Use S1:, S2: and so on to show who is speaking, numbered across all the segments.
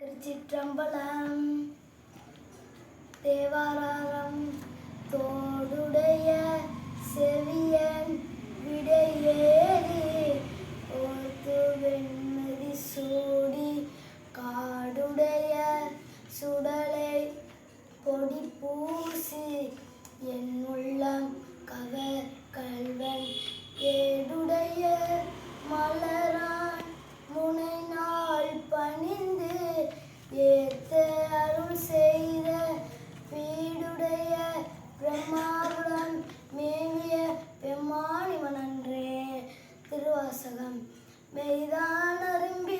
S1: திருச்சிற்றம்பலம். தேவாரம் தோடுடைய செவியன் விடையேறி ஓர்த்து வெண்மதி சூடி காடுடைய சுடலை பொடி பூசி என் உள்ளம் கவர் கல்வன் ஏடுடைய மலரான் முனை நாள் பணிந்து ஏத்த அருள் செய்த பீடுடைய பிரம்மாவுடன் மேவிய பெம்மானிவன் அன்றே. திருவாசகம். மெய்தான் அரும்பி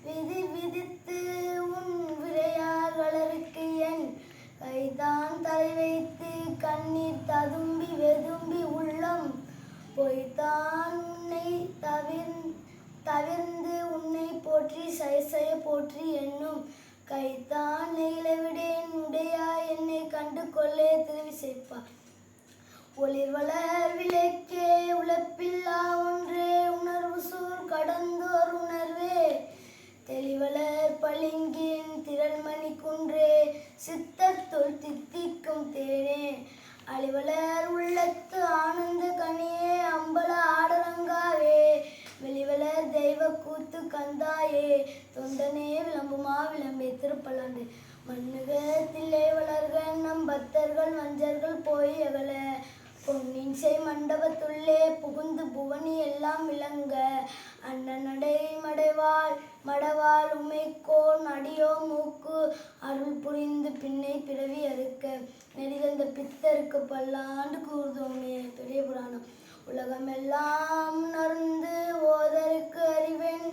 S1: விதி விதித்து உன் விரையார் வளருக்கு என் கைதான் தலை வைத்து கண்ணீர் ததும்பி வெதும்பி உள்ளம் பொய்தான் உன்னை தவிர்ந்து உன்னை போற்றி சைசய போற்றி என்னும் கைத்தான் நெகிழவிடேன் உடையா என்னை கண்டு கொள்ளே திருவிசைப்பா. ஒளிர்வளர் விளக்கே உழப்பில்லா ஒன்றே உணர்வு சூழ் கடந்தோர் உணர்வே தெளிவளர் பளிங்கின் திரள்மணி குன்றே சித்தத்துள் தித்திக்கும் தேனே அழிவளர் உள்ளத்து ஆனந்த கனியே அம்பல ஆடரங்காவே வெளிவளர் தெய்வ கூத்து கந்தாயே தொண்டனே விளம்புமா விளம்பே. திருப்பலாண்டு. மண்ணுகத்திலே வளர்க நம் பக்தர்கள் வஞ்சர்கள் போய் அகல பொன்னின் செய் மண்டபத்துள்ளே புகுந்து புவனி எல்லாம் விளங்க அண்ணனடை மடவாள் உமைக்கோன் அடியோ மூக்கு அருள் புரிந்து பின்னை பிறவி அறுக்க நெறிகந்த பித்தருக்கு பல்லாண்டு கூறுதோமே. பெரிய புராணம். உலகமெல்லாம் உணர்ந்து ஓதருக்கு அறிவன்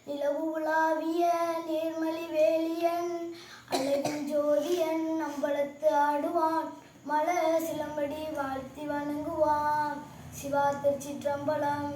S1: நிலவு உலாவிய நீர்மலி வேலியன் அழகின் ஜோதியன் அம்பலத்து ஆடுவான் மல சிலம்படி வாழ்த்தி வணங்குவான். சிவா. திருச்சிற்றம்பலம்.